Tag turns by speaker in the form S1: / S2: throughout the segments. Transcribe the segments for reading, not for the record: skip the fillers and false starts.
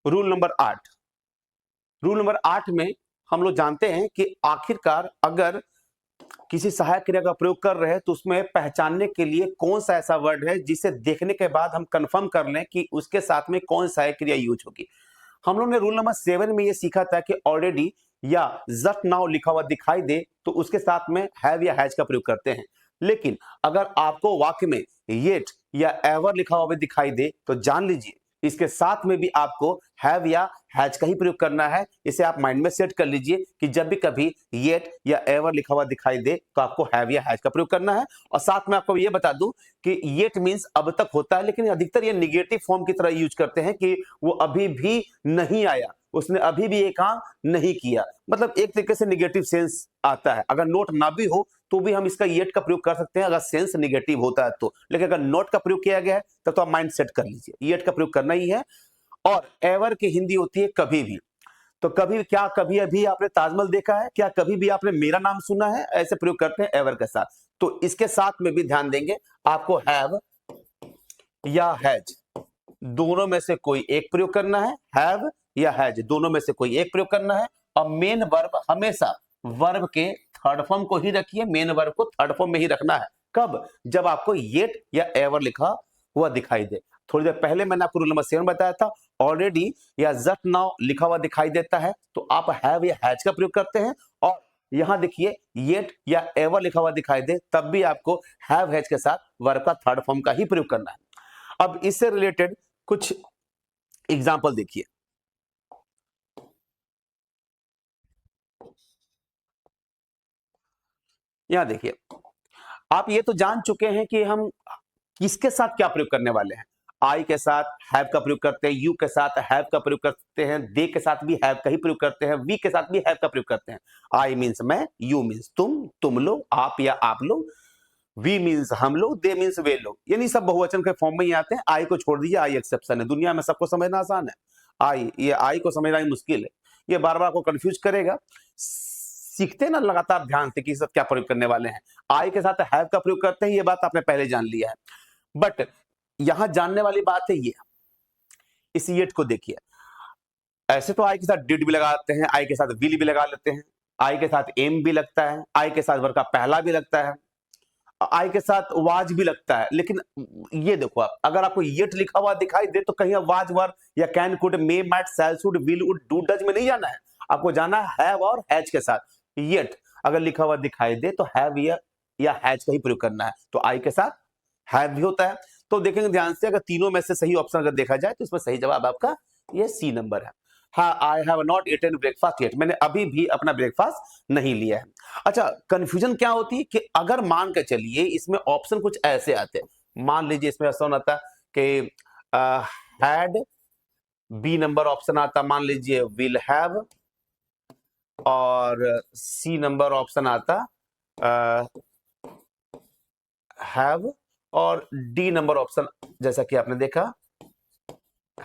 S1: Rule number 8। Rule number 8 में हम लोग जानते हैं कि आखिरकार अगर किसी सहायक क्रिया का प्रयोग कर रहे हैं तो उसमें पहचानने के लिए कौन सा ऐसा वर्ड है जिसे देखने के बाद हम कंफर्म कर लें कि उसके साथ में कौन सहायक क्रिया यूज होगी। हम लोग ने रूल नंबर 7 में यह सीखा था कि ऑलरेडी या जस्ट नाउ लिखा हुआ दिखाई दे तो उसके साथ में हैव या हैज का प्रयोग करते हैं। लेकिन अगर आपको वाक्य में येट या एवर लिखा हुआ भी दिखाई दे तो जान लीजिए इसके साथ में भी आपको हैव या हैज का ही प्रयोग करना है। इसे आप माइंड में सेट कर लीजिए कि जब भी कभी येट या एवर लिखा हुआ दिखाई दे तो आपको हैव या हैज का प्रयोग करना है। और साथ में आपको ये बता दूं कि येट मींस अब तक होता है, लेकिन अधिकतर ये निगेटिव फॉर्म की तरह यूज करते हैं कि वो अभी भी नहीं आया, उसने अभी भी ये काम नहीं किया, मतलब एक तरीके से निगेटिव सेंस आता है। अगर नोट ना भी हो तो भी हम इसका येट का प्रयोग कर सकते हैं अगर सेंस निगेटिव होता है तो, लेकिन अगर नोट का प्रयोग किया गया है तब तो आप माइंड सेट कर लीजिए येट का प्रयोग करना ही है। और एवर की हिंदी होती है कभी भी। तो कभी क्या, कभी अभी आपने ताजमहल देखा है क्या, कभी भी आपने मेरा नाम सुना है, ऐसे प्रयोग करते हैं एवर के साथ। तो इसके साथ में भी ध्यान देंगे आपको हैव या हैज दोनों में से कोई एक प्रयोग करना है, हैव या हैज दोनों में से कोई एक प्रयोग करना है। और मेन वर्ब हमेशा वर्ब के थर्ड फॉर्म को ही रखिए, मेन वर्ब को थर्ड फॉर्म में ही रखना है। कब? जब आपको येट या एवर लिखा हुआ दिखाई दे। थोड़ी देर पहले मैंने आपको रूल नंबर 7 बताया था, ऑलरेडी या जस्ट नाउ लिखा हुआ दिखाई देता है तो आप हैव या हैज का प्रयोग करते हैं। और यहां देखिए येट या एवर लिखा हुआ दिखाई दे तब भी आपको हैव हैज के साथ वर्ब का थर्ड फॉर्म का ही प्रयोग करना है। अब इससे रिलेटेड कुछ एग्जाम्पल देखिए। यहां देखिए, आप ये तो जान चुके हैं कि हम किसके साथ क्या प्रयोग करने वाले हैं। आई के साथ हैव का प्रयोग करते हैं, यू के साथ हैव का प्रयोग करते हैं, दे के साथ भी हैव का ही प्रयोग करते हैं, वी के साथ भी हैव का प्रयोग करते हैं। आई मीन्स मैं, यू मीन्स तुम लोग, आप या आप लोग, वी मीन्स हम लोग, दे मीन्स वे लोग, यानी सब बहुवचन के फॉर्म में ही आते हैं। आई को छोड़ दीजिए, आई एक्सेप्शन है, दुनिया में सबको समझना आसान है। आई को समझना ही मुश्किल है, ये बार बार आपको कंफ्यूज करेगा। सीखते ना लगातार ध्यान से कि सब क्या प्रयोग करने वाले हैं। आई के साथ हैव का प्रयोग करते हैं, ये बात आपने पहले जान लिया है। बट यहां जानने वाली बात है ये, इस येट को देखिए। ऐसे तो आई के साथ डिड भी लगाते हैं, आई के साथ विल भी लगा लेते हैं, आई के साथ एम भी लगता है, आई के साथ वर्ब का पहला भी लगता है, आई के साथ वाज भी लगता है। लेकिन ये देखो आप, अगर आपको येट लिखा हुआ दिखाई दे तो कहीं वाज वर्ब या can could may might shall should will would do does में नहीं जाना है, आपको जाना है हैव और हैज के साथ। येट अगर लिखा हुआ दिखाई दे तो हैव या हैज का ही प्रयोग करना है। तो आई के साथ हैव भी होता है। तो देखेंगे ध्यान से, अगर तीनों में से सही ऑप्शन अगर देखा जाए तो इसमें सही जवाब आपका ये सी नंबर है। हाँ, I have not eaten breakfast yet, मैंने अभी भी अपना ब्रेकफास्ट नहीं लिया है। अच्छा, कंफ्यूजन क्या होती है कि अगर मान के चलिए इसमें ऑप्शन कुछ ऐसे आते हैं, मान लीजिए इसमें ऐसा आता कि हैड, बी नंबर ऑप्शन आता मान लीजिए विल हैव, और सी नंबर ऑप्शन आता हैव, और डी नंबर ऑप्शन जैसा कि आपने देखा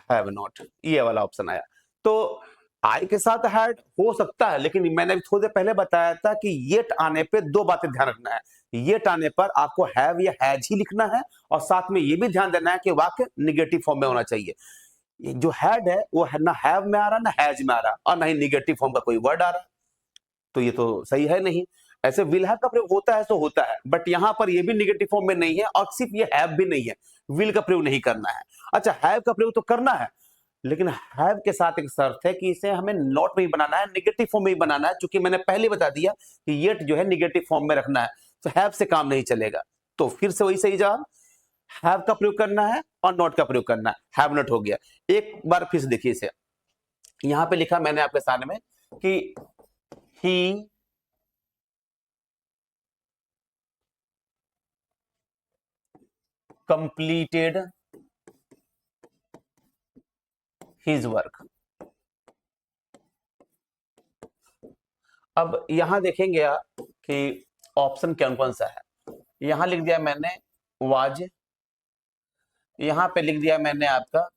S1: हैव नॉट, ये वाला ऑप्शन आया। तो आई के साथ हैड हो सकता है, लेकिन मैंने थोड़ी देर पहले बताया था कि येट आने पे दो बातें ध्यान रखना है। येट आने पर आपको हैव या हैज ही लिखना है, और साथ में ये भी ध्यान देना है कि वाक्य निगेटिव फॉर्म में होना चाहिए। ये जो हैड है वो ना हैव में आ रहा, ना हैज में आ रहा, और ना ही निगेटिव फॉर्म का कोई वर्ड आ रहा, तो ये तो सही है नहीं। ऐसे विल हैव का प्रयोग होता है तो होता है, बट यहां पर ये भी निगेटिव फॉर्म में नहीं है, और सिर्फ ये हैव भी नहीं है, विल का प्रयोग नहीं करना है। अच्छा, हैव का प्रयोग तो करना है, लेकिन हैव के साथ एक शर्त है कि इसे हमें नॉट में ही बनाना है, निगेटिव फॉर्म में ही बनाना है, क्योंकि मैंने पहले बता दिया कि येट जो है निगेटिव फॉर्म में रखना है, तो हैव से काम नहीं चलेगा। तो फिर से वही सही जवाब, हैव का प्रयोग करना है और नॉट का प्रयोग करना है। हैव नॉट हो गया। एक बार फिर से देखिए इसे, यहां पे लिखा मैंने आपके सामने में कि ही completed his work। अब यहां देखेंगे आप कि ऑप्शन कौन कौन सा है। यहां लिख दिया मैंने वाज, यहां पे लिख दिया मैंने आपका,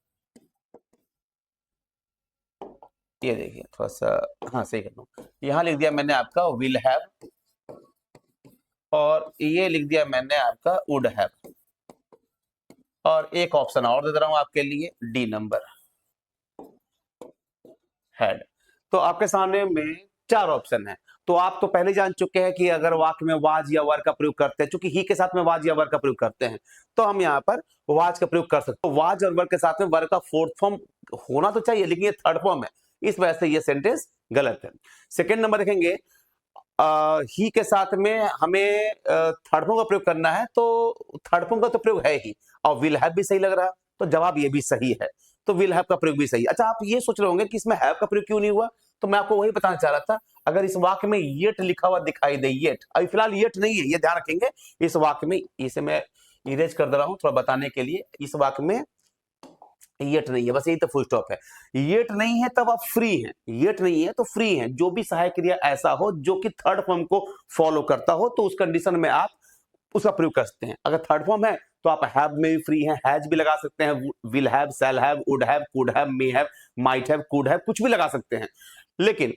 S1: ये देखिए थोड़ा सा, हाँ सही कर लूं, यहां लिख दिया मैंने आपका विल हैव, और ये लिख दिया मैंने आपका वुड हैव, और एक ऑप्शन और दे रहा हूं आपके लिए, डी नंबर। हैड। तो आपके सामने में 4 ऑप्शन है। तो आप तो पहले जान चुके हैं कि अगर वाक्य में वाज या वर का प्रयोग करते हैं, चूंकि ही के साथ में वाज या वर का प्रयोग करते हैं, तो हम यहाँ पर वाज का प्रयोग कर सकते हैं। तो वाज और वर के साथ में वर का फोर्थ फॉर्म होना तो चाहिए, लेकिन ये थर्ड फॉर्म है, इस वजह से ये सेंटेंस गलत है। सेकेंड नंबर देखेंगे, ही के साथ में हमें थर्ड फॉर्म का प्रयोग करना है, तो थर्ड फॉर्म का तो प्रयोग है ही, और विल हैव भी सही लग रहा, तो जवाब ये भी सही है। तो विल हैव का प्रयोग भी सही है। अच्छा, आप ये सोच रहे होंगे कि इसमें हैव का प्रयोग क्यों नहीं हुआ, तो मैं आपको वही बताना चाह रहा था। अगर इस वाक्य में येट लिखा हुआ दिखाई दे, येट, अभी फिलहाल येट नहीं है, ये ध्यान रखेंगे। इस वाक्य में, इसे मैं इरेज कर दे रहा हूं थोड़ा बताने के लिए, इस वाक्य में येट नहीं है, बस यही तो फुल स्टॉप है। येट नहीं है तब आप फ्री हैं, येट नहीं है तो फ्री हैं। जो भी सहायक क्रिया ऐसा हो जो कि थर्ड फॉर्म को फॉलो करता हो, तो उस कंडीशन में आप उसका प्रयोग कर सकते हैं। अगर थर्ड फॉर्म है तो आप हैव में भी फ्री हैं, हैज भी लगा सकते हैं, will have, shall have, would have, could have, may have, might have, could have, कुछ भी लगा सकते हैं। लेकिन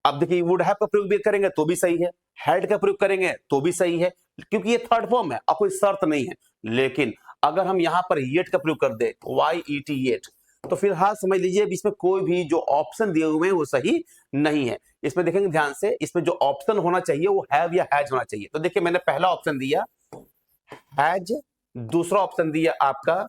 S1: अब देखिए, वुड हैव का प्रयोग भी करेंगे तो भी सही है, हैड का प्रयोग करेंगे तो भी सही है, क्योंकि ये थर्ड फॉर्म है और कोई शर्त नहीं है। लेकिन अगर हम यहां पर येट का प्रयोग कर दे, वाई ई टी येट, तो फिलहाल समझ लीजिए इसमें कोई भी जो ऑप्शन दिए हुए हैं वो सही नहीं है। इसमें देखेंगे ध्यान से, इसमें जो ऑप्शन होना चाहिए वो हैव या हैज होना चाहिए। तो देखिए, मैंने पहला ऑप्शन दिया हैज, दूसरा ऑप्शन दिया आपका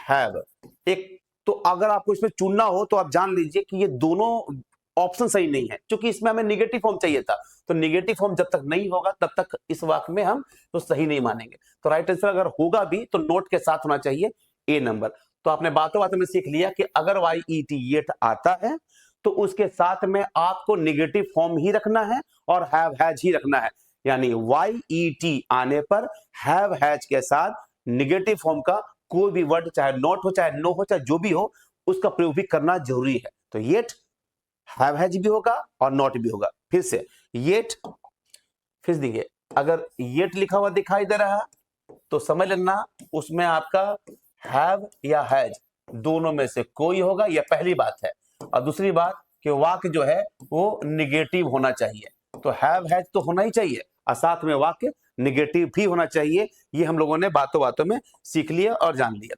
S1: हैव। एक तो अगर आपको इसमें चुनना हो तो आप जान लीजिए कि ये दोनों ऑप्शन सही नहीं है, क्योंकि इसमें हमें निगेटिव फॉर्म चाहिए था। तो निगेटिव फॉर्म जब तक नहीं होगा तब तक इस वाक्य में हम तो सही नहीं मानेंगे। तो राइट आंसर अगर होगा भी तो नोट के साथ होना चाहिए ए नंबर। तो आपने बातों बातों में सीख लिया कि अगर वाई ई टी येट आता है तो उसके साथ में आपको निगेटिव फॉर्म ही रखना है और हैव हैज ही रखना है। यानी वाई ई टी आने पर हैव हैज के साथ निगेटिव फॉर्म का कोई भी वर्ड, चाहे नॉट हो, चाहे नो हो, चाहे जो भी हो, उसका प्रयोग भी करना जरूरी है। तो येट, हैव हैज भी होगा और नॉट भी होगा। फिर से येट, फिर देखिए, अगर येट लिखा हुआ दिखाई दे रहा तो समझ लेना उसमें आपका हैव या हैज दोनों में से कोई होगा, यह पहली बात है। और दूसरी बात कि वाक्य जो है वो निगेटिव होना चाहिए। तो हैव हैज तो होना ही चाहिए और साथ में वाक्य निगेटिव भी होना चाहिए। ये हम लोगों ने बातों बातों में सीख लिया और जान लिया।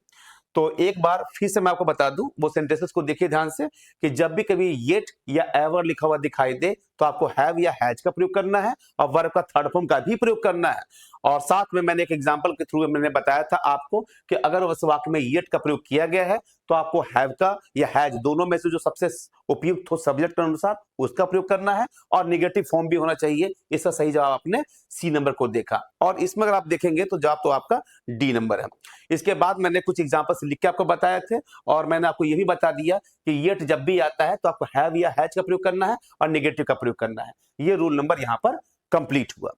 S1: तो एक बार फिर से मैं आपको बता दूं, वो सेंटेंसेस को देखिए ध्यान से, कि जब भी कभी येट या एवर लिखा हुआ दिखाई दे तो आपको हैव या हैज का प्रयोग करना है और वर्ब का थर्ड फॉर्म का भी प्रयोग करना है। और साथ में मैंने एक एग्जांपल के थ्रू मैंने बताया था आपको कि अगर उस वाक्य में येट का प्रयोग किया गया है तो आपको हैव का या हैज दोनों में से जो सबसे उपयुक्त हो सब्जेक्ट के अनुसार उसका प्रयोग करना है और निगेटिव फॉर्म भी होना चाहिए। इसका सही जवाब आपने सी नंबर को देखा, और इसमें अगर आप देखेंगे तो जवाब तो आपका डी नंबर है। इसके बाद मैंने कुछ एग्जांपल्स लिख के आपको बताए थे और मैंने आपको ये भी बता दिया कि येट जब भी आता है तो आपको हैव या हैज का प्रयोग करना है और निगेटिव का प्रयोग करना है। ये रूल नंबर यहां पर कंप्लीट हुआ।